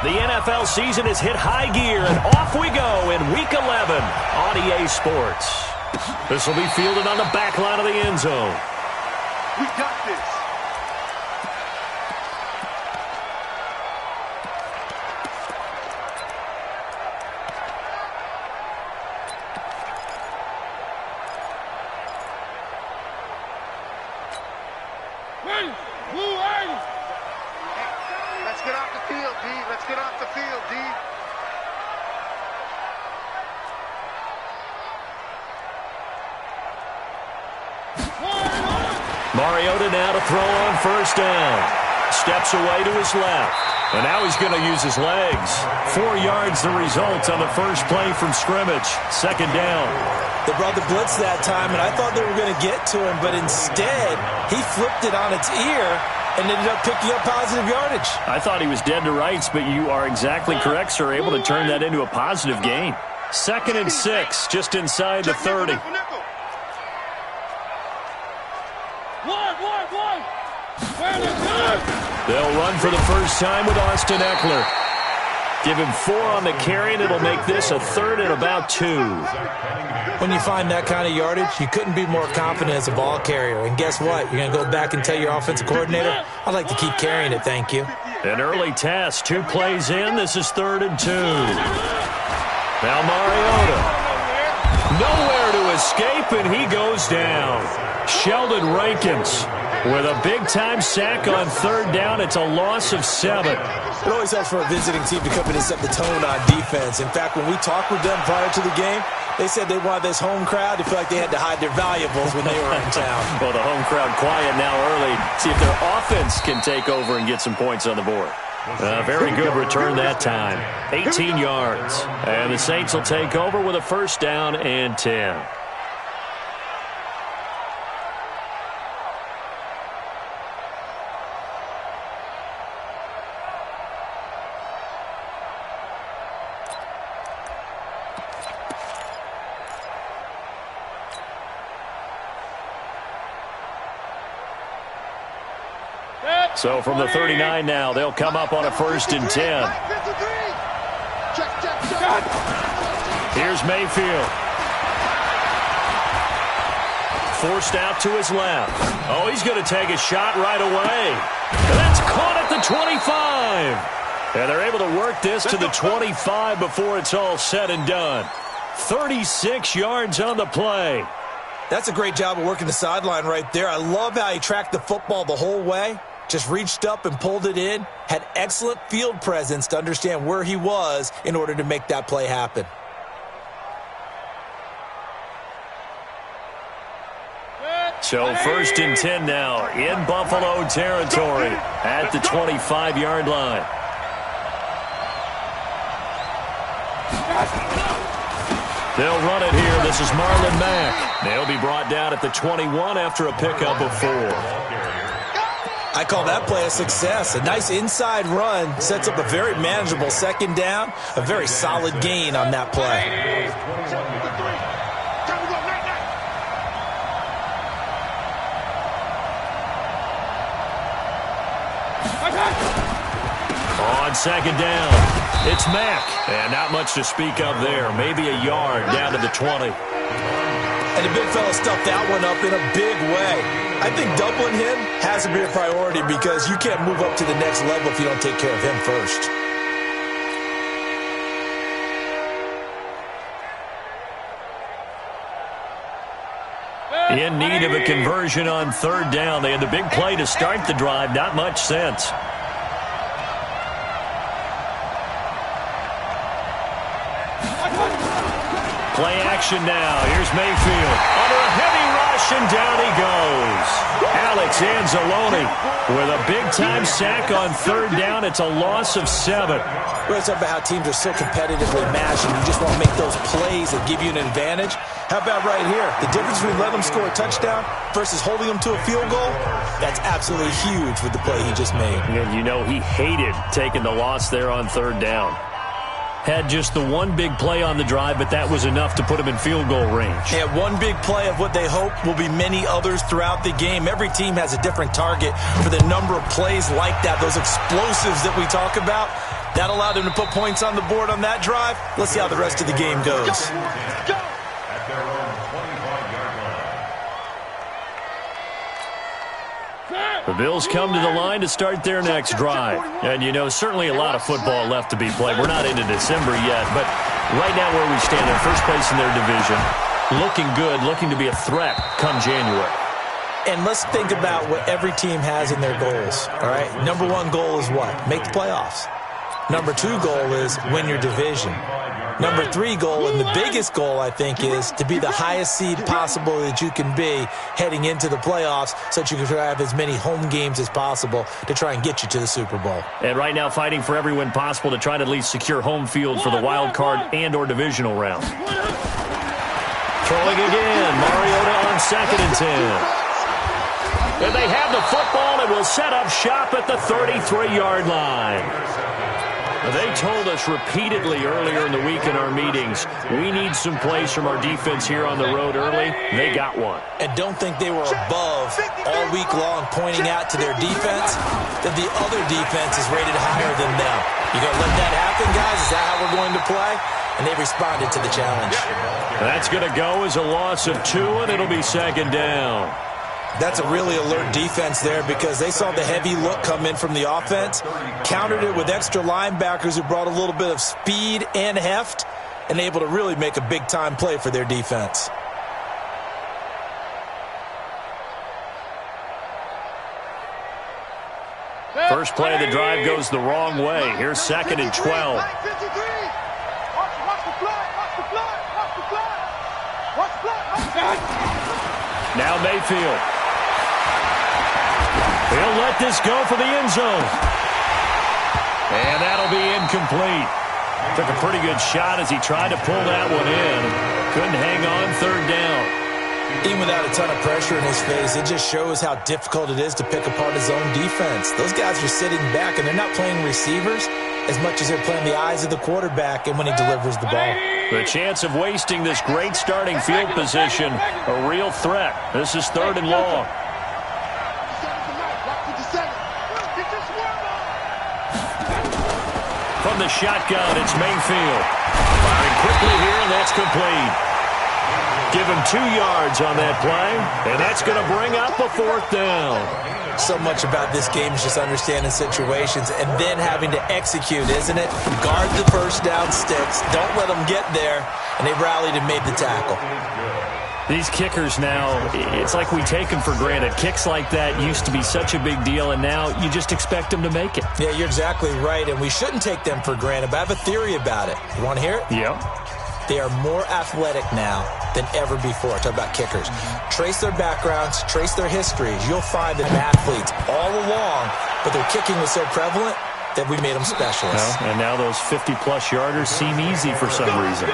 The NFL season has hit high gear, and off we go in Week 11 on EA Sports. This will be fielded on the back line of the end zone. We got this. Let's get off the field, D. Let's get off the field, D. Mariota now to throw on first down. Steps away to his left. And now he's going to use his legs. 4 yards the result on the first play from scrimmage. Second down. They brought the blitz that time, and I thought they were going to get to him, but instead he flipped it on its ear and ended up picking up positive yardage. I thought he was dead to rights, but you are exactly correct, sir. Able to turn that into a positive gain. 2nd and 6, just inside the 30. They'll run for the first time with Austin Eckler. Give him 4 on the carry, and it'll make this a 3rd and about 2. When you find that kind of yardage, you couldn't be more confident as a ball carrier. And guess what? You're going to go back and tell your offensive coordinator, I'd like to keep carrying it, thank you. An early test, 2 plays in. This is 3rd and 2. Now Mariota. Nowhere to escape, and he goes down. Sheldon Rankins with a big-time sack on 3rd down. It's a loss of 7. It always helps for a visiting team to come in and set the tone on defense. In fact, when we talked with them prior to the game, they said they wanted this home crowd to feel like they had to hide their valuables when they were in town. Well, the home crowd quiet now early. See if their offense can take over and get some points on the board. Very good return that time. 18 yards. And the Saints will take over with a first down and 10. So from the 39 now, they'll come up on a 1st and 10. Here's Mayfield. Forced out to his left. Oh, he's going to take a shot right away. And that's caught at the 25. And they're able to work this to the 25 before it's all said and done. 36 yards on the play. That's a great job of working the sideline right there. I love how he tracked the football the whole way. Just reached up and pulled it in. Had excellent field presence to understand where he was in order to make that play happen. So 1st and 10 now in Buffalo territory at the 25-yard line. They'll run it here. This is Marlon Mack. They'll be brought down at the 21 after a pickup of 4. I call that play a success. A nice inside run sets up a very manageable 2nd down. A very solid gain on that play. On 2nd down, it's Mack. And not much to speak of there. Maybe a yard down to the 20. And the big fella stuffed that one up in a big way. I think doubling him has to be a priority because you can't move up to the next level if you don't take care of him first. In need of a conversion on 3rd down. They had the big play to start the drive. Not much sense. Play action now. Here's Mayfield. Under a heavy rush, and down he goes. Alex Anzalone with a big-time sack on 3rd down. It's a loss of 7. We're talking about how teams are so competitively matched, and you just want to make those plays that give you an advantage. How about right here? The difference between letting them score a touchdown versus holding them to a field goal, that's absolutely huge with the play he just made. And you know he hated taking the loss there on 3rd down. Had just the one big play on the drive, but that was enough to put him in field goal range. Yeah, one big play of what they hope will be many others throughout the game. Every team has a different target for the number of plays like that, those explosives that we talk about. That allowed him to put points on the board on that drive. Let's see how the rest of the game goes. The Bills come to the line to start their next drive. And, you know, certainly a lot of football left to be played. We're not into December yet, but right now where we stand in first place in their division, looking good, looking to be a threat come January. And let's think about what every team has in their goals, all right? Number one goal is what? Make the playoffs. Number two goal is win your division. Number three goal, and the biggest goal, I think, is to be the highest seed possible that you can be heading into the playoffs so that you can have as many home games as possible to try and get you to the Super Bowl. And right now fighting for every win possible to try to at least secure home field for the wild card and or divisional round. Throwing again, Mariota on 2nd and 10. And they have the football and will set up shop at the 33-yard line. They told us repeatedly earlier in the week in our meetings, we need some plays from our defense here on the road early. They got one. And don't think they were above all week long pointing out to their defense that the other defense is rated higher than them. You going to let that happen, guys? Is that how we're going to play? And they responded to the challenge. That's going to go as a loss of 2, and it'll be 2nd down. That's a really alert defense there because they saw the heavy look come in from the offense, countered it with extra linebackers who brought a little bit of speed and heft, and able to really make a big-time play for their defense. First play of the drive goes the wrong way. Here's 2nd and 12. Now Mayfield. He'll let this go for the end zone. And that'll be incomplete. Took a pretty good shot as he tried to pull that one in. Couldn't hang on 3rd down. Even without a ton of pressure in his face, it just shows how difficult it is to pick apart his own defense. Those guys are sitting back, and they're not playing receivers as much as they're playing the eyes of the quarterback and when he delivers the ball. The chance of wasting this great starting field position, a real threat. This is 3rd and long. From the shotgun, it's Mayfield. Firing quickly here, and that's complete. Give him 2 yards on that play, and that's going to bring up a 4th down. So much about this game is just understanding situations and then having to execute, isn't it? Guard the first down sticks. Don't let them get there. And they rallied and made the tackle. These kickers now, it's like we take them for granted. Kicks like that used to be such a big deal, and now you just expect them to make it. Yeah, you're exactly right, and we shouldn't take them for granted. But I have a theory about it. You want to hear it? Yeah. They are more athletic now than ever before. Talk about kickers. Trace their backgrounds, trace their histories. You'll find that athletes all along, but their kicking was so prevalent that we made them specialists. Well, and now those 50-plus yarders seem easy for some reason.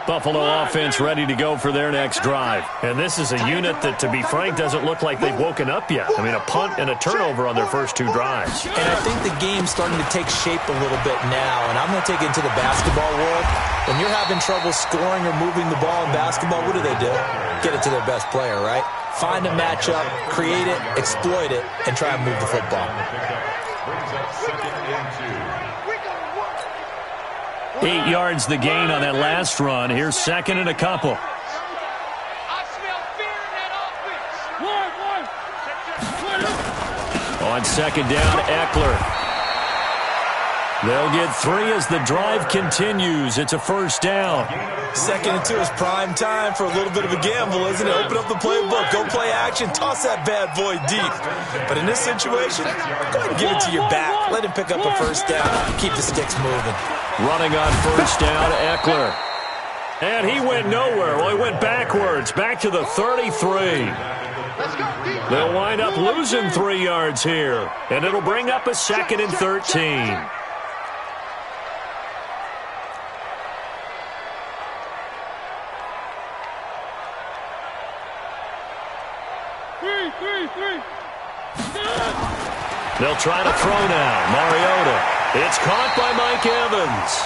Buffalo offense ready to go for their next drive. And this is a unit that, to be frank, doesn't look like they've woken up yet. I mean, a punt and a turnover on their first 2 drives. And I think the game's starting to take shape a little bit now. And I'm going to take it into the basketball world. When you're having trouble scoring or moving the ball in basketball, what do? Get it to their best player, right? Find a matchup, create it, exploit it, and try and move the football. 8 yards the gain on that last run. Here's 2nd and a couple. On 2nd down, Eckler. They'll get 3 as the drive continues. It's a 1st down. 2nd and 2 is prime time for a little bit of a gamble, isn't it? Open up the playbook, go play action, toss that bad boy deep. But in this situation, go ahead and give it to your back. Let him pick up a 1st down. Keep the sticks moving. Running on 1st down, Eckler. And he went nowhere. Well, he went backwards, back to the 33. They'll wind up losing 3 yards here. And it'll bring up a 2nd and 13. They'll try to throw now. Mariota. It's caught by Mike Evans.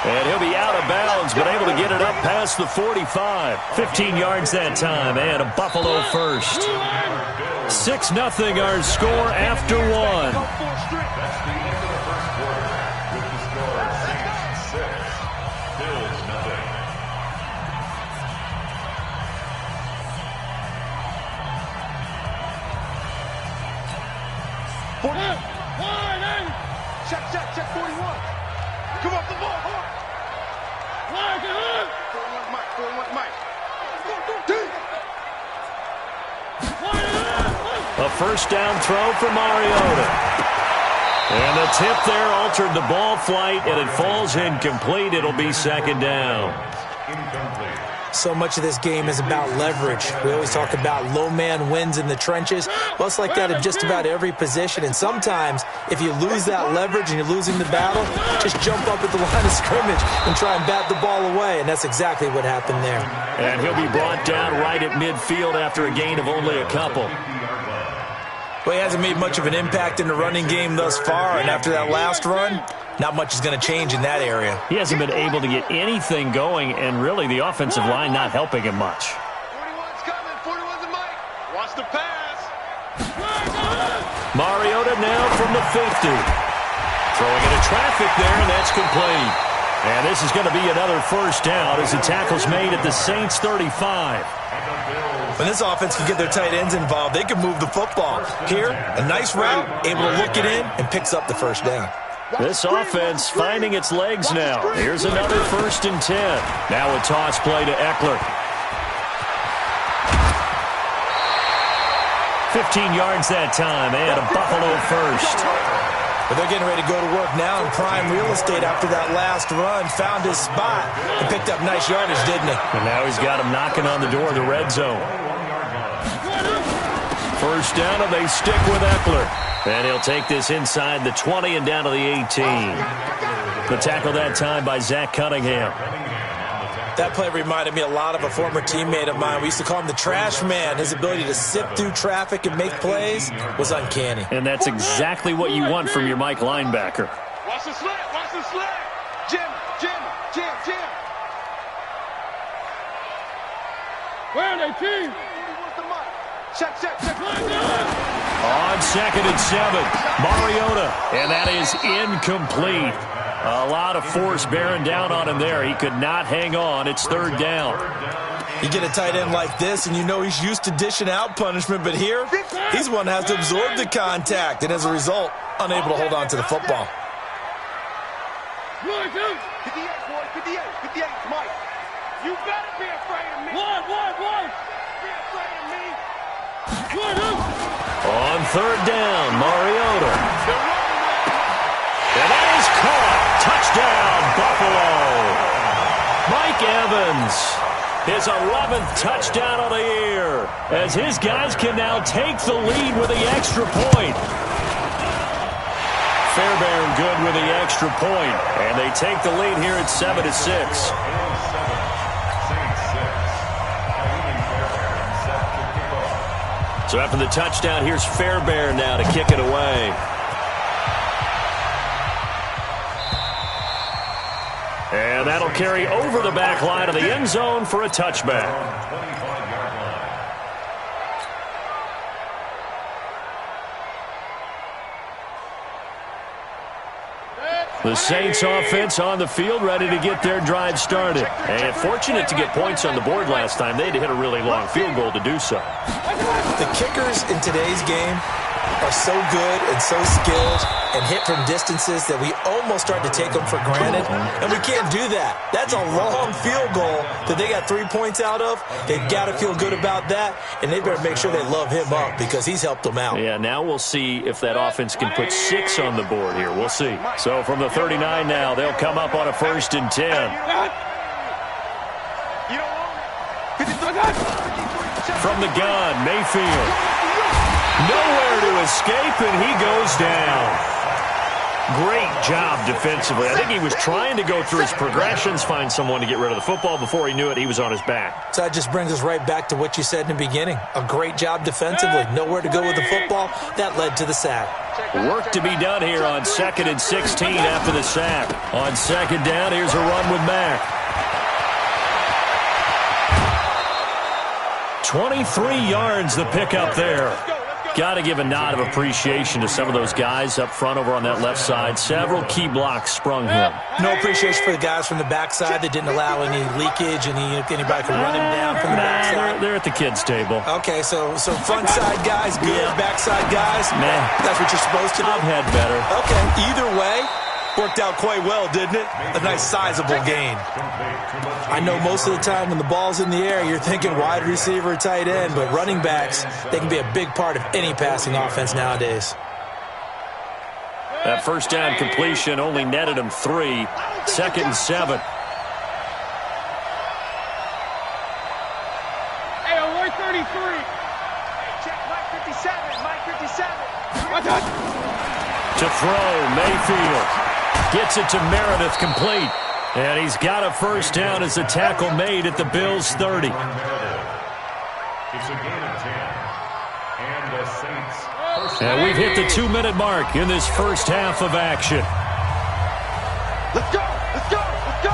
And he'll be out of bounds, but able to get it up past the 45. 15 yards that time, and a Buffalo first. 6-0 our score after one. Check 41. Come up the ball hard. 41 Mike. A first down throw for Mariota. And the tip there altered the ball flight, and it falls incomplete. It'll be second down. So much of this game is about leverage. We always talk about low man wins in the trenches. Well, it's like that in just about every position. And sometimes, if you lose that leverage and you're losing the battle, just jump up at the line of scrimmage and try and bat the ball away. And that's exactly what happened there. And he'll be brought down right at midfield after a gain of only a couple. Well, he hasn't made much of an impact in the running game thus far. And after that last run, not much is going to change in that area. He hasn't been able to get anything going, and really the offensive line not helping him much. 41's coming. 41's a Mike. Watch the pass. Mariota now from the 50. Throwing into traffic there, and that's complete. And this is going to be another first down as the tackle's made at the Saints' 35. When this offense can get their tight ends involved, they can move the football. Here, a nice route, able to look it in, and picks up the first down. This offense finding its legs now. Here's another 1st and 10. Now a toss play to Eckler. 15 yards that time, and a Buffalo first. But they're getting ready to go to work now in prime real estate after that last run. Found his spot and picked up nice yardage, didn't he? And now he's got him knocking on the door of the red zone. First down, and they stick with Eckler. And he'll take this inside the 20 and down to the 18. The tackle that time by Zach Cunningham. That play reminded me a lot of a former teammate of mine. We used to call him the trash man. His ability to sift through traffic and make plays was uncanny. And that's exactly what you want from your Mike linebacker. Watch the slant. Watch the slant. Jim. Where are they, team? Check. On 2nd and 7, Mariota, and that is incomplete. A lot of force bearing down on him there. He could not hang on. It's 3rd down. You get a tight end like this, and you know he's used to dishing out punishment, but here, he's one that has to absorb the contact, and as a result, unable to hold on to the football. 58, boy, 58, Mike. You better be afraid of me. One. Be afraid of me. On 3rd down, Mariota. And that is caught. Touchdown, Buffalo. Mike Evans, his 11th touchdown of the year, as his guys can now take the lead with the extra point. Fairbairn good with the extra point, and they take the lead here at 7-6. So after the touchdown, here's Fairbairn now to kick it away. And that'll carry over the back line of the end zone for a touchback. The Saints offense on the field, ready to get their drive started. And fortunate to get points on the board last time. They had to hit a really long field goal to do so. The kickers in today's game are so good and so skilled and hit from distances that we almost start to take them for granted, and we can't do that. That's a long field goal that they got 3 points out of. They've got to feel good about that, and they better make sure they love him up because he's helped them out. Yeah, now we'll see if that offense can put 6 on the board here. We'll see. So from the 39 now, they'll come up on a 1st and 10. From the gun, Mayfield. Nowhere to escape, and he goes down. Great job defensively. I think he was trying to go through his progressions, find someone to get rid of the football. Before he knew it, he was on his back. So that just brings us right back to what you said in the beginning. A great job defensively. Nowhere to go with the football. That led to the sack. Work to be done here on 2nd and 16 after the sack. On 2nd down, here's a run with Mack. 23 yards the pickup there. Got to give a nod of appreciation to some of those guys up front over on that left side. Several key blocks sprung him. No appreciation for the guys from the backside that didn't allow any leakage and anybody could run him down from the backside. They're at the kids' table. Okay, so front side guys good, backside guys, that's what you're supposed to do? I've had better. Okay, either way, worked out quite well, didn't it? A nice sizable gain. I know most of the time when the ball's in the air, you're thinking wide receiver, tight end, but running backs, they can be a big part of any passing offense nowadays. That first down completion only netted him 3. 2nd and 7. Hey, alert 33. Hey, check Mike 57. Mike 57. Watch out. To throw, Mayfield. Gets it to Meredith, complete. And he's got a first down as a tackle made at the Bills' 30. It's a gain of 10. And the Saints. And we've hit the 2-minute mark in this first half of action. Let's go. Let's go. Let's go.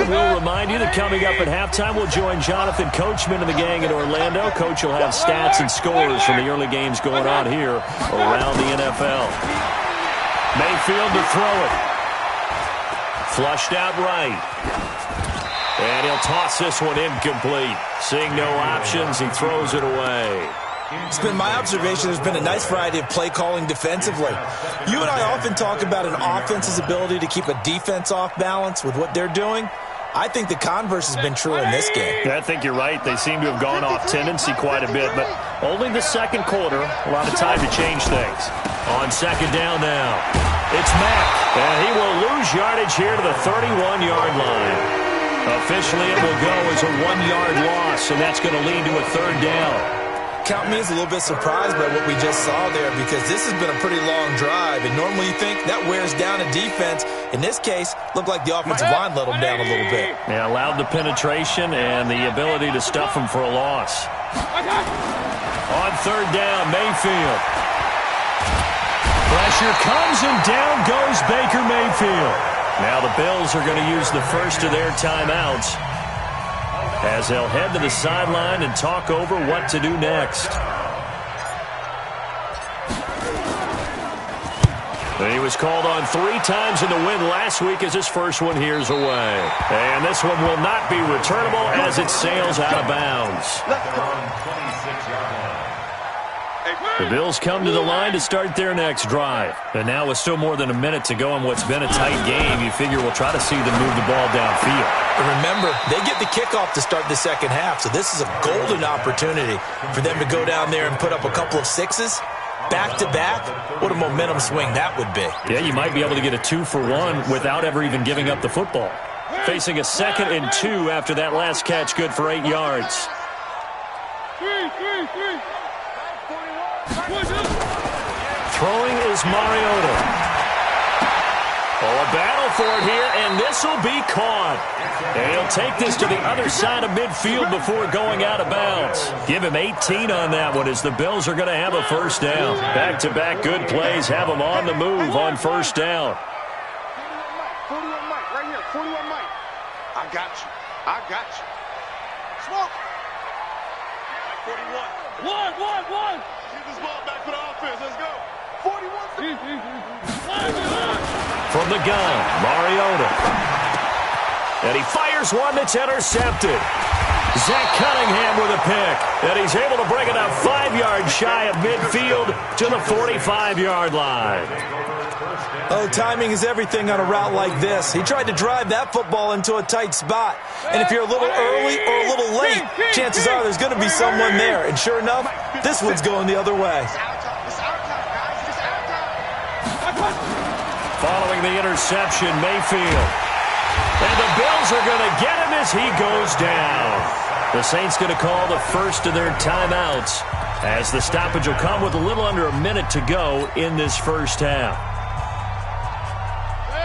We'll remind you that coming up at halftime, we'll join Jonathan Coachman and the gang in Orlando. Coach will have stats and scores from the early games going on here around the NFL. Mayfield to throw it. Flushed out right. And he'll toss this one incomplete. Seeing no options, he throws it away. It's been my observation there's been a nice variety of play calling defensively. You and I often talk about an offense's ability to keep a defense off balance with what they're doing. I think the converse has been true in this game. I think you're right. They seem to have gone off tendency quite a bit, but only the second quarter. A lot of time to change things. On 2nd down now, it's Mack, and he will lose yardage here to the 31-yard line. Officially, it will go as a 1-yard loss, and that's going to lead to a 3rd down. Count me as a little bit surprised by what we just saw there because this has been a pretty long drive, and normally you think that wears down a defense. In this case, looked like the offensive line let them down a little bit. Yeah, allowed the penetration and the ability to stuff them for a loss. On 3rd down, Mayfield. Pressure comes and down goes Baker Mayfield. Now the Bills are going to use the first of their timeouts as they'll head to the sideline and talk over what to do next. He was called on 3 times in the win last week as his first one here's away. And this one will not be returnable as it sails out of bounds. The Bills come to the line to start their next drive. And now with still more than a minute to go in what's been a tight game, you figure we'll try to see them move the ball downfield. And remember, they get the kickoff to start the second half, so this is a golden opportunity for them to go down there and put up a couple of 6s. Back-to-back, what a momentum swing that would be. Yeah, you might be able to get a 2-for-1 without ever even giving up the football. Facing a 2nd and 2 after that last catch, good for 8 yards. Throwing is Mariota. Oh, a battle for it here, and this will be caught. And he'll take this to the other side of midfield before going out of bounds. Give him 18 on that one as the Bills are going to have a first down. Back-to-back good plays have them on the move on first down. 41 Mike, right here, 41 Mike. I got you. I got you. Smoke. 41. One. Get this ball back for the offense. Let's go. 41. From the gun, Mariota. And he fires one that's intercepted. Zach Cunningham with a pick. And he's able to bring it up 5 yards shy of midfield to the 45-yard line. Oh, timing is everything on a route like this. He tried to drive that football into a tight spot. And if you're a little early or a little late, chances are there's going to be someone there. And sure enough, this one's going the other way. Following the interception, Mayfield. And the Bills are going to get him as he goes down. The Saints going to call the first of their timeouts as the stoppage will come with a little under a minute to go in this first half.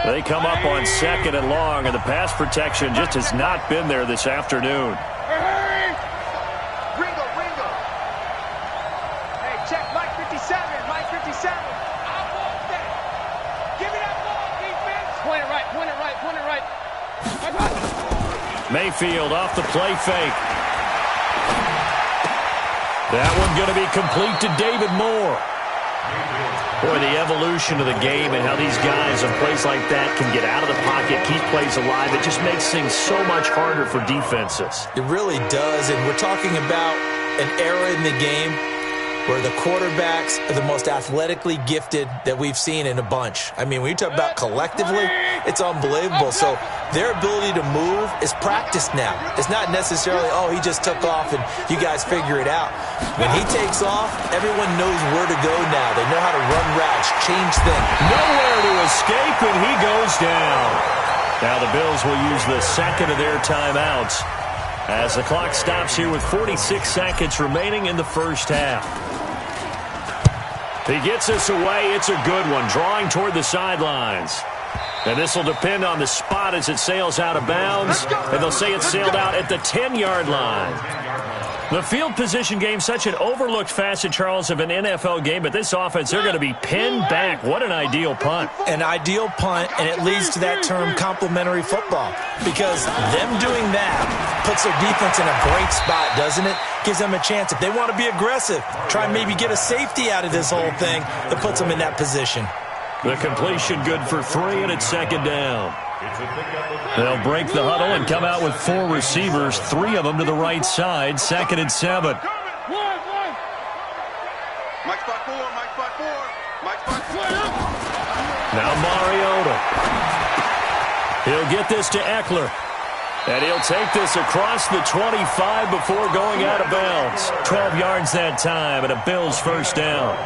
They come up on 2nd and long, and the pass protection just has not been there this afternoon. Ringo. Hey, check Mike 57. Mike 57. I want that. Give me that ball, defense. Point it right. Mayfield off the play fake. That one going to be complete to David Moore. Boy, the evolution of the game and how these guys in plays like that can get out of the pocket, keep plays alive, it just makes things so much harder for defenses. It really does, and we're talking about an era in the game where the quarterbacks are the most athletically gifted that we've seen in a bunch. I mean, when you talk about collectively, it's unbelievable. So their ability to move is practiced now. It's not necessarily, oh, he just took off and you guys figure it out. When he takes off, everyone knows where to go now. They know how to run routes, change things. Nowhere to escape, and he goes down. Now the Bills will use the second of their timeouts as the clock stops here with 46 seconds remaining in the first half. He gets this away. It's a good one, drawing toward the sidelines. And this will depend on the spot as it sails out of bounds. And they'll say it sailed out at the 10-yard line. The field position game, such an overlooked facet, Charles, of an NFL game. But this offense, they're going to be pinned back. What an ideal punt. An ideal punt, and it leads to that term complementary football. Because them doing that puts their defense in a great spot, doesn't it? Gives them a chance. If they want to be aggressive, try and maybe get a safety out of this whole thing that puts them in that position. The completion good for 3, and it's 2nd down. They'll break the huddle and come out with 4 receivers, 3 of them to the right side, 2nd and 7. Mike spot 4. Now Mariota. He'll get this to Eckler. And he'll take this across the 25 before going out of bounds. 12 yards that time, and a Bills first down.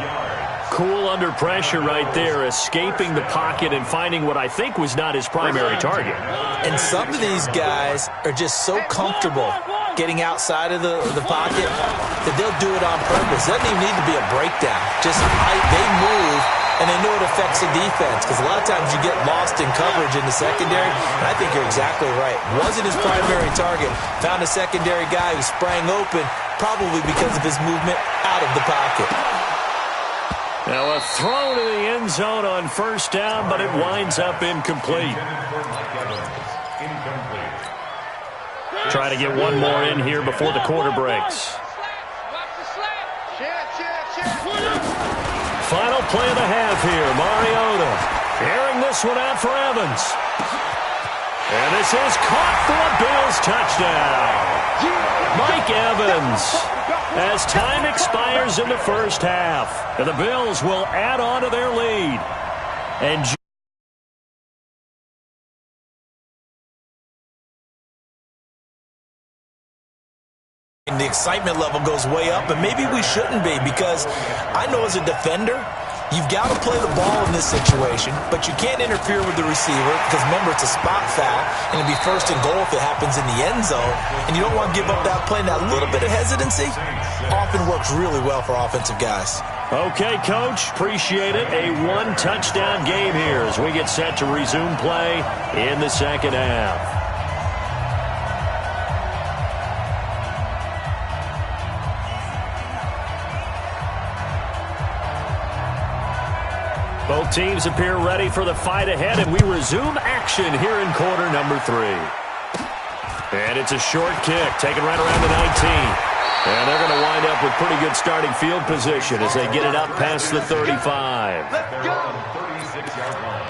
Cool under pressure right there, escaping the pocket and finding what I think was not his primary target. And some of these guys are just so comfortable getting outside of the pocket that they'll do it on purpose. It doesn't even need to be a breakdown. Just they move, and they know it affects the defense, because a lot of times you get lost in coverage in the secondary, and I think you're exactly right. Wasn't his primary target. Found a secondary guy who sprang open, probably because of his movement out of the pocket. Now a throw to the end zone on first down, but it winds up incomplete. Trying to get one more in here before the quarter breaks. Final play of the half here. Mariota airing this one out for Evans. And this is caught for a Bills touchdown. Mike Evans. As time expires in the first half, and the Bills will add on to their lead. And the excitement level goes way up, and maybe we shouldn't be, because I know as a defender, you've got to play the ball in this situation, but you can't interfere with the receiver because, remember, it's a spot foul, and it'll be first and goal if it happens in the end zone, and you don't want to give up that play. And that little bit of hesitancy often works really well for offensive guys. Okay, Coach, appreciate it. A one-touchdown game here as we get set to resume play in the second half. Both teams appear ready for the fight ahead, and we resume action here in quarter number 3. And it's a short kick, taken right around the 19. And they're going to wind up with pretty good starting field position as they get it up past the 35. Let's go. 36-yard line.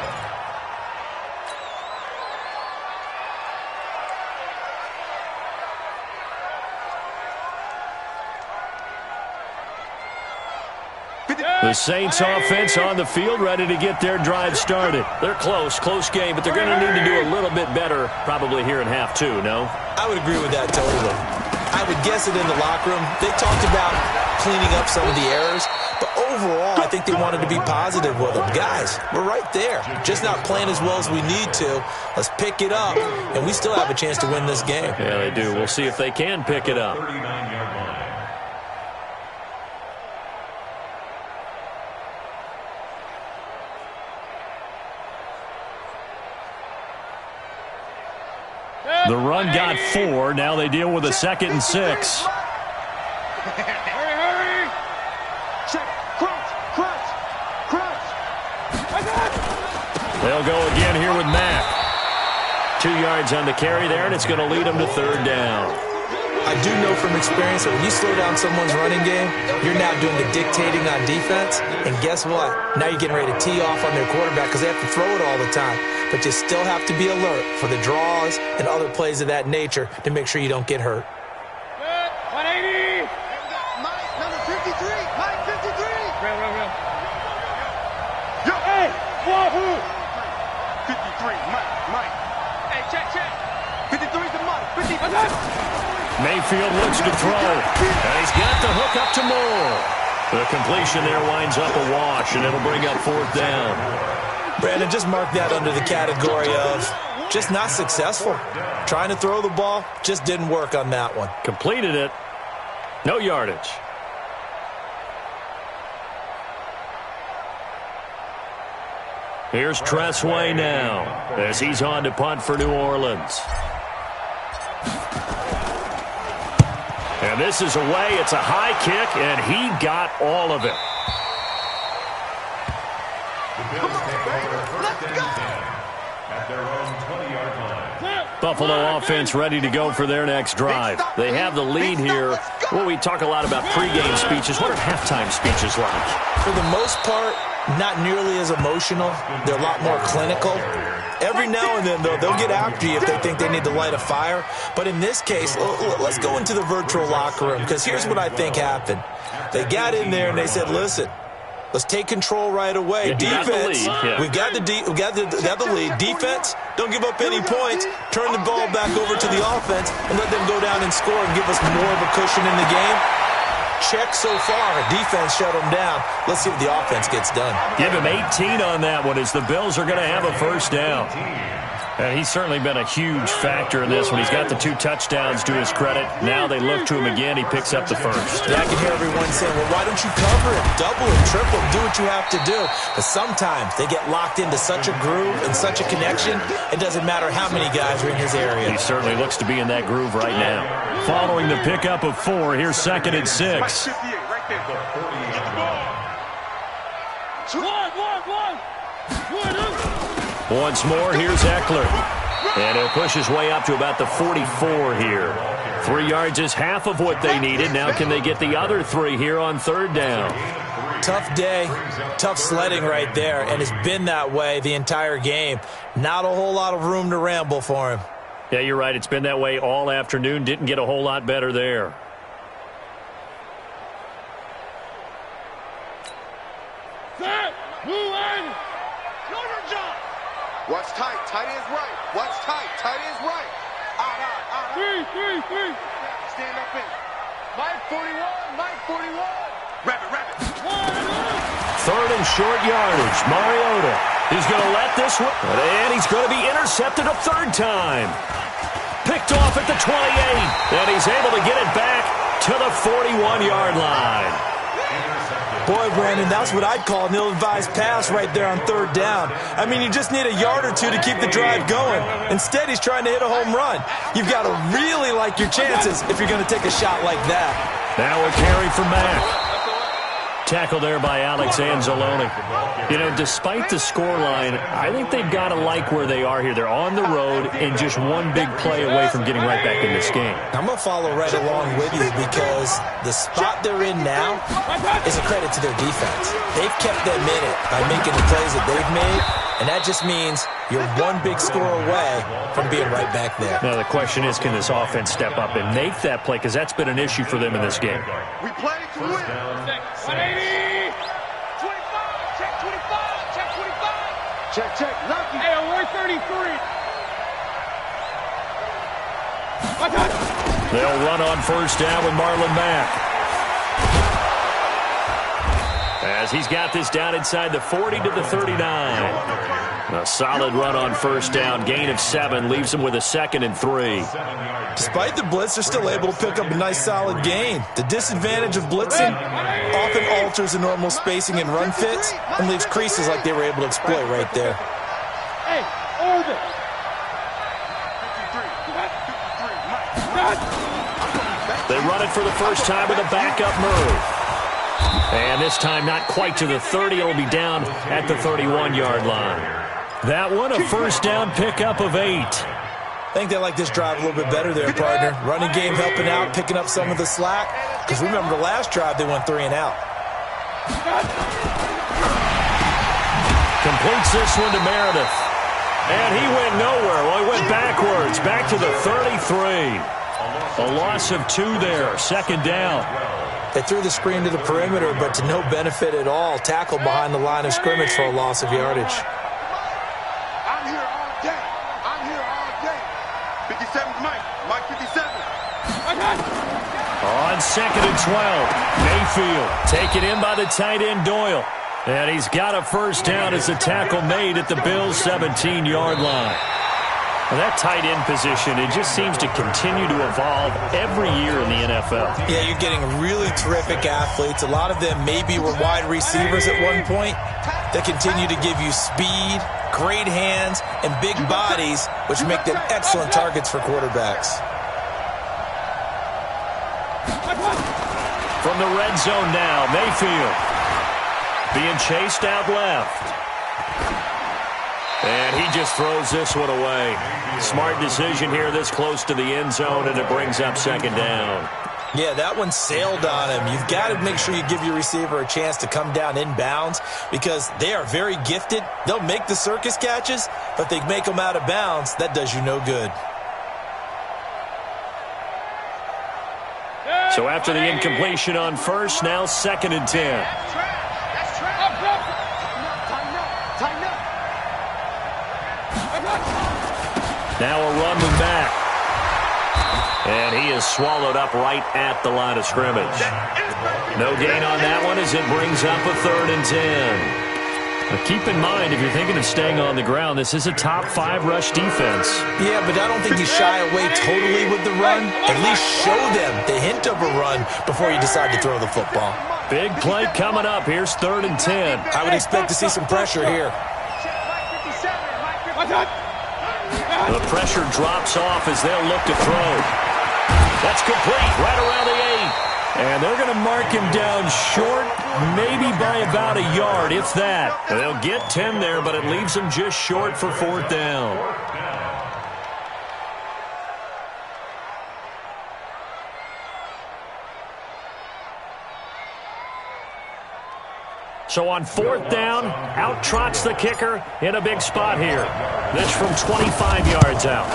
The The Saints offense on the field, ready to get their drive started. They're close game, but they're going to need to do a little bit better probably here in half two, no? I would agree with that totally. I would guess it in the locker room. They talked about cleaning up some of the errors, but overall, I think they wanted to be positive with them. Guys, we're right there. Just not playing as well as we need to. Let's pick it up, and we still have a chance to win this game. Yeah, they do. We'll see if they can pick it up. 39-yard line. The run got 4. Now they deal with a 2nd and 6. Hurry! Check. Crunch. They'll go again here with Mack. 2 yards on the carry there, and it's going to lead them to 3rd down. I do know from experience that when you slow down someone's running game, you're now doing the dictating on defense. And guess what? Now you're getting ready to tee off on their quarterback because they have to throw it all the time. But you still have to be alert for the draws and other plays of that nature to make sure you don't get hurt. 180! Mike, number 53! Mike, 53! Real. Yo, hey! Wahoo! 53, Mike. Hey, check. 53's the Mike. 53. Mayfield looks to throw, and he's got the hook up to Moore. The completion there winds up a wash, and it'll bring up 4th down. Brandon, just mark that under the category of just not successful. Trying to throw the ball, just didn't work on that one. Completed it. No yardage. Here's Tressway now as he's on to punt for New Orleans. And this is away. It's a high kick, and he got all of it. At their own 20-yard line. Buffalo offense ready to go for their next drive. They have the lead here. Well, we talk a lot about pregame speeches. What are halftime speeches like? For the most part, not nearly as emotional. They're a lot more clinical. Every now and then, though, they'll get after you if they think they need to light a fire. But in this case, let's go into the virtual locker room, because here's what I think happened. They got in there and they said, listen, let's take control right away. Yeah, defense, we got the lead. Defense, don't give up any points. Turn the ball back over to the offense and let them go down and score and give us more of a cushion in the game. Check so far. Defense shut them down. Let's see if the offense gets done. Give him 18 on that one as the Bills are going to have a 1st down. And he's certainly been a huge factor in this one. He's got the 2 touchdowns to his credit. Now they look to him again. He picks up the 1st. Yeah, I can hear everyone saying, well, why don't you cover him? Double him, triple him, do what you have to do. But sometimes they get locked into such a groove and such a connection, it doesn't matter how many guys are in his area. He certainly looks to be in that groove right now. Following the pickup of 4, here's 2nd and 6. Right there. Once more, here's Eckler. And he'll push his way up to about the 44 here. 3 yards is half of what they needed. Now can they get the other 3 here on 3rd down? Tough day, tough sledding right there, and it's been that way the entire game. Not a whole lot of room to ramble for him. Yeah, you're right. It's been that way all afternoon. Didn't get a whole lot better there. Watch tight. Tight ends right. Watch tight. Tight ends right. Out. 3. Stand up in. Mike 41. Rabbit. 3rd and short yardage. Mariota is going to let this one. And he's going to be intercepted a 3rd time. Picked off at the 28. And he's able to get it back to the 41-yard line. Boy, Brandon, that's what I'd call an ill-advised pass right there on 3rd down. I mean, you just need a yard or 2 to keep the drive going. Instead, he's trying to hit a home run. You've got to really like your chances if you're going to take a shot like that. Now a carry for Mack. Tackle there by Alex Anzalone. You know, despite the scoreline, I think they've got to like where they are here. They're on the road and just one big play away from getting right back in this game. I'm going to follow right along with you because the spot they're in now is a credit to their defense. They've kept them in it by making the plays that they've made, and that just means you're one big score away from being right back there. Now the question is, can this offense step up and make that play? Because that's been an issue for them in this game. We play to win. 180. Check, check. Lucky. Hey, award 33. They'll run on first down with Marlon Mack. As he's got this down inside the 40 to the 39. A solid run on first down. Gain of 7 leaves him with a 2nd and 3. Despite the blitz, they're still able to pick up a nice solid gain. The disadvantage of blitzing often alters the normal spacing and run fits and leaves creases like they were able to exploit right there. Hey, hold it. They run it for the first time with a backup move. And this time not quite to the 30. It'll be down at the 31-yard line. That one, a first down pickup of 8. I think they like this drive a little bit better there, partner. Running game helping out, picking up some of the slack. Because remember, the last drive they went 3 and out. Completes this one to Meredith. And he went nowhere. Well, he went backwards, back to the 33. A loss of 2 there, 2nd down. They threw the screen to the perimeter, but to no benefit at all. Tackled behind the line of scrimmage for a loss of yardage. I'm here all day. I'm here all day. 57's Mike. Mike 57. On 2nd and 12, Mayfield taken in by the tight end Doyle. And he's got a first down as the tackle made at the Bills' 17-yard line. Well, that tight end position, it just seems to continue to evolve every year in the NFL. Yeah, you're getting really terrific athletes. A lot of them maybe were wide receivers at one point. They continue to give you speed, great hands, and big bodies, which make them excellent targets for quarterbacks. From the red zone now, Mayfield being chased out left. And he just throws this one away. Smart decision here this close to the end zone, and it brings up 2nd down. Yeah, that one sailed on him. You've got to make sure you give your receiver a chance to come down inbounds because they are very gifted. They'll make the circus catches, but they make them out of bounds. That does you no good. So after the incompletion on first, now 2nd and 10. Now a run with Mack. And he is swallowed up right at the line of scrimmage. No gain on that one as it brings up a 3rd and 10. Now keep in mind, if you're thinking of staying on the ground, this is a top 5 rush defense. Yeah, but I don't think you shy away totally with the run. At least show them the hint of a run before you decide to throw the football. Big play coming up. Here's 3rd and 10. I would expect to see some pressure here. The pressure drops off as they'll look to throw. That's complete, right around the 8. And they're going to mark him down short, maybe by about a yard, if that. They'll get 10 there, but it leaves them just short for 4th down. So on 4th down, out trots the kicker in a big spot here. This from 25 yards out.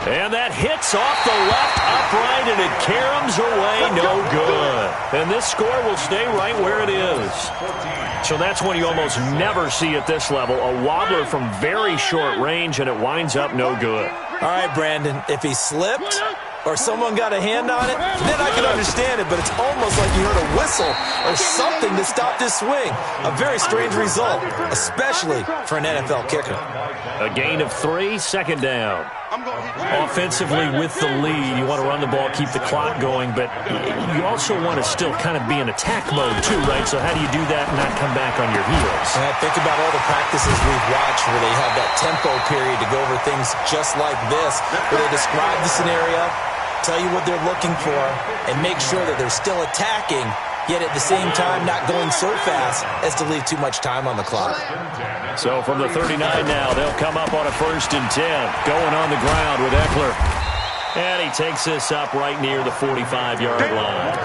And that hits off the left upright, and it caroms away, no good. And this score will stay right where it is. So that's one you almost never see at this level. A wobbler from very short range, and it winds up no good. All right, Brandon, if he slipped or someone got a hand on it, then I can understand it, but it's almost like you heard a whistle or something to stop this swing. A very strange result, especially for an NFL kicker. A gain of 3, 2nd down. Offensively with the lead, you want to run the ball, keep the clock going, but you also want to still kind of be in attack mode too, right? So how do you do that and not come back on your heels? And think about all the practices we've watched where they have that tempo period to go over things just like this, where they describe the scenario, tell you what they're looking for, and make sure that they're still attacking, yet at the same time not going so fast as to leave too much time on the clock. So from the 39 now, they'll come up on a 1st and 10, going on the ground with Eckler. And he takes this up right near the 45-yard line.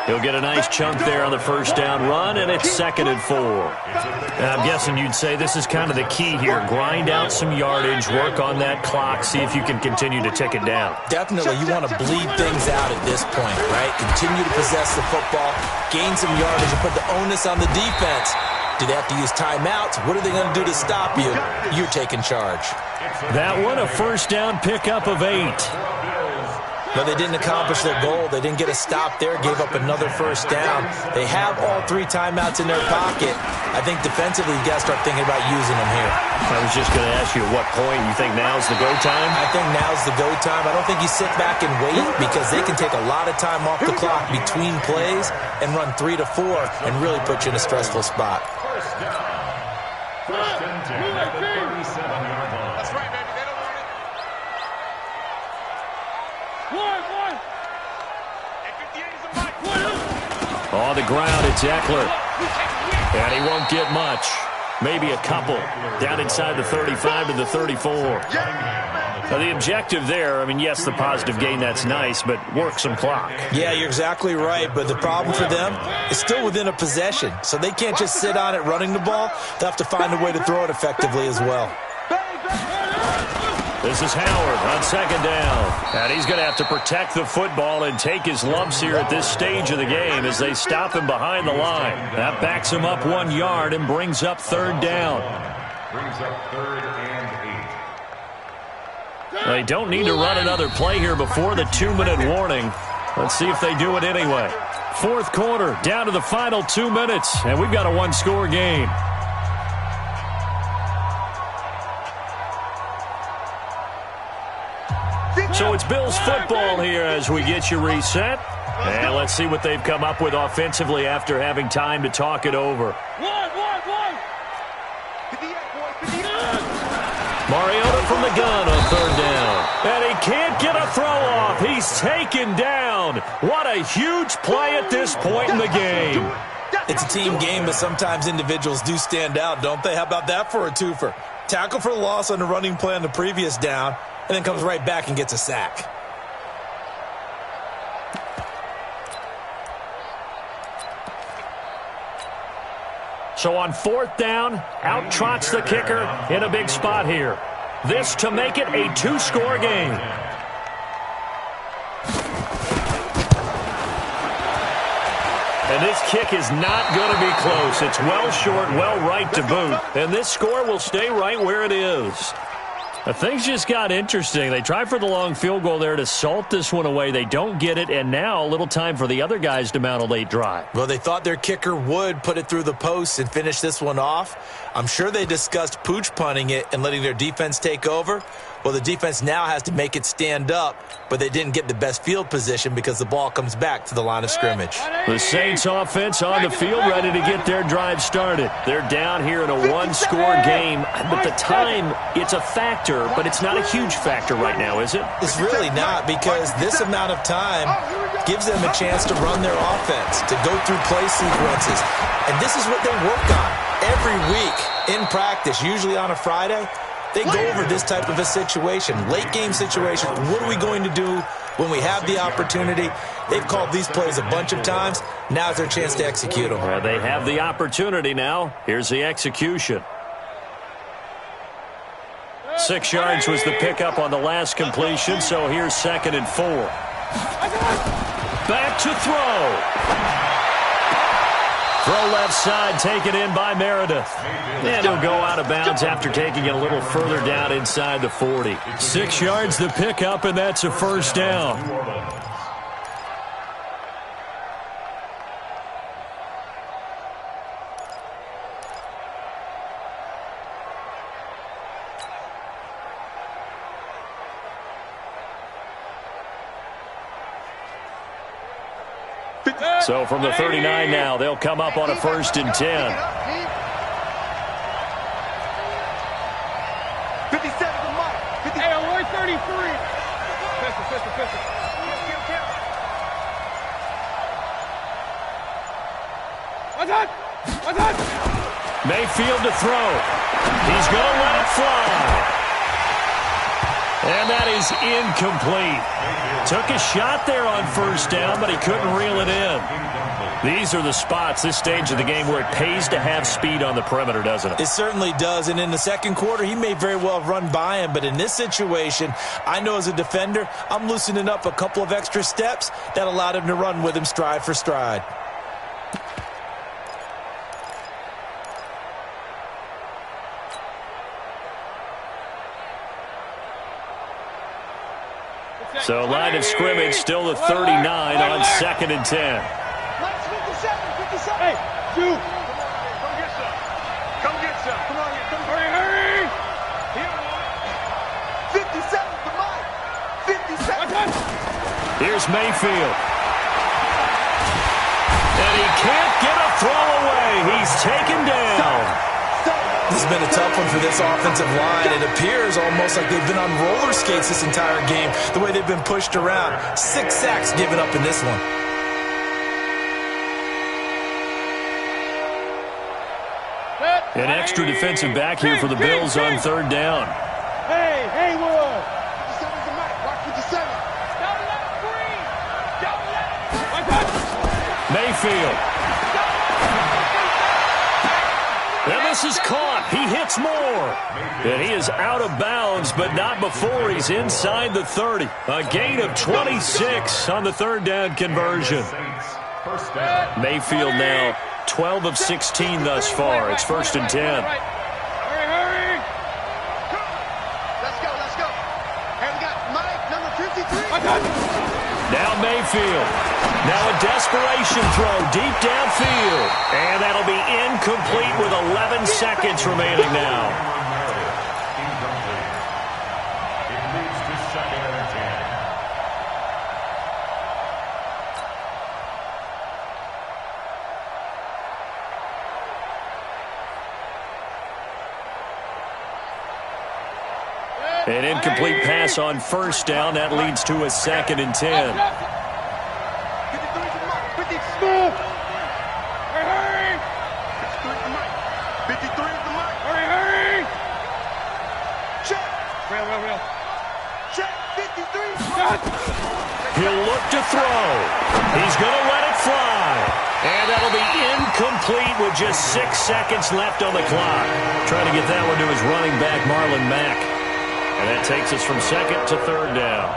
He'll get a nice chunk there on the 1st down run, and it's 2nd and 4. And I'm guessing you'd say this is kind of the key here. Grind out some yardage, work on that clock, see if you can continue to tick it down. Definitely, you want to bleed things out at this point, right? Continue to possess the football, gain some yardage, and put the onus on the defense Do they have to use timeouts? What are they going to do to stop you? You're taking charge. That one, a first down pickup of 8. But they didn't accomplish their goal. They didn't get a stop there, gave up another first down. They have all 3 timeouts in their pocket. I think defensively, you got to start thinking about using them here. I was just going to ask you at what point you think now's the go time? I think now's the go time. I don't think you sit back and wait because they can take a lot of time off the clock between plays and run 3 to 4 and really put you in a stressful spot. First down. First and 10 at the 37-yard line. That's right, baby. They don't want it. One. And 58 is a mic. On the ground, it's Eckler. And he won't get much. Maybe a couple. Down inside the 35 to the 34. Now, the objective there, I mean, yes, the positive gain, that's nice, but work some clock. Yeah, you're exactly right, but the problem for them is still within a possession, so they can't just sit on it running the ball. They'll have to find a way to throw it effectively as well. This is Howard on second down. And he's going to have to protect the football and take his lumps here at this stage of the game as they stop him behind the line. That backs him up 1 yard and brings up third down. Brings up third and 8. They don't need to run another play here before the 2-minute warning. Let's see if they do it anyway. Fourth quarter, down to the final 2 minutes, and we've got a one-score game. So it's Bills football here as we get you reset. And let's see what they've come up with offensively after having time to talk it over. One. Mariota from the gun on third down. And he can't get a throw off. He's taken down. What a huge play at this point in the game. It's a team game, but sometimes individuals do stand out, don't they? How about that for a twofer? Tackle for loss on the running play on the previous down, and then comes right back and gets a sack. So on fourth down, out trots the kicker in a big spot here. This to make it a 2-score game. And this kick is not going to be close. It's well short, well right to boot. And this score will stay right where it is. Things just got interesting. They tried for the long field goal there to salt this one away. They don't get it, and now a little time for the other guys to mount a late drive. Well, they thought their kicker would put it through the post and finish this one off. I'm sure they discussed pooch punting it and letting their defense take over. Well, the defense now has to make it stand up, but they didn't get the best field position because the ball comes back to the line of scrimmage. The Saints offense on the field ready to get their drive started. They're down here in a one-score game, but the time, it's a factor, but it's not a huge factor right now, is it? It's really not, because this amount of time gives them a chance to run their offense, to go through play sequences. And this is what they work on every week in practice, usually on a Friday. They go over this type of a situation, late game situation. What are we going to do when we have the opportunity? They've called these plays a bunch of times. Now's their chance to execute them. Well, they have the opportunity now. Here's the execution. 6 yards was the pickup on the last completion, so here's 2nd and 4. Back to throw. Throw left side, taken in by Meredith. And he'll go out of bounds after taking it a little further down inside the 40. 6 yards the pickup, and that's a first down. So from the 39 now, they'll come up on a 1st and 10. 57 to Mike. Hey, alert 33. Pistol. What's that? Mayfield to throw. He's going to let it fly. And that is incomplete. Took a shot there on 1st down, but he couldn't reel it in. These are the spots, this stage of the game, where it pays to have speed on the perimeter, doesn't it? It certainly does, and in the second quarter, he may very well have run by him, but in this situation, I know as a defender, I'm loosening up a couple of extra steps that allowed him to run with him stride for stride. So line of scrimmage still the 39 on 2nd and 10. Let's 57. Hey, shoot. Come get some. Come get some. Come on here. Come Hurry, hurry. here. 57 for Mike. 57. Here's Mayfield. And he can't get a throw away. He's taken down. This has been a tough one for this offensive line. It appears almost like they've been on roller skates this entire game, the way they've been pushed around. 6 sacks given up in this one. An extra defensive back here for the Bills on 3rd down. Hey, Haywood. 57 for Mike. Watch 57. Don't let him breathe. Don't let him. Mayfield. And this is caught. He hits more. And he is out of bounds, but not before he's inside the 30. A gain of 26 on the 3rd down conversion. First down. Mayfield now 12 of 16 thus far. It's 1st and 10. Hurry, hurry. Let's go. And we got Mike, number 53. Now Mayfield. Now a desperation throw deep downfield. And that'll be incomplete with 11 seconds remaining now. Incomplete. It leads to 2nd and 10. An incomplete pass on 1st down. That leads to a 2nd and 10. 53 for Mike. 53 Hurry. for Mike. 53 for Mike. Hurry. Check. Real. Check. 53. He'll look to throw. He's going to let it fly. And that'll be incomplete with just 6 seconds left on the clock. Trying to get that one to his running back, Marlon Mack. And that takes us from 2nd to 3rd down.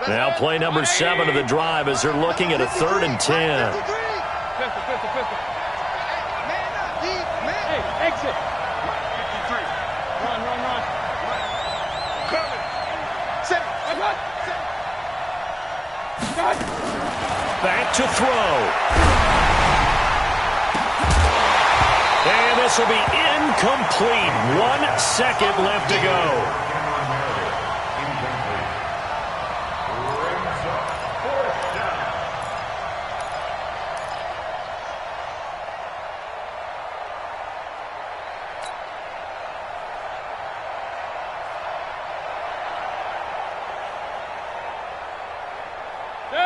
Now play number 7 of the drive as they're looking at a 3rd and 10. Pistol. Man up, D. Man. Hey, exit. 53. Run. Coming. Set. Back to throw. And this will be incomplete. 1 second left to go.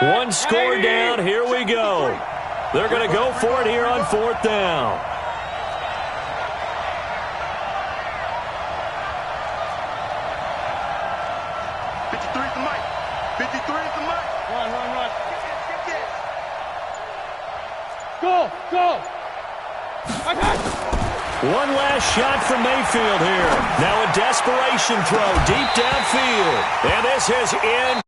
One score down. Here we go. They're going to go for it here on 4th down. Run. Go. One last shot from Mayfield here. Now a desperation throw deep downfield. And this is in.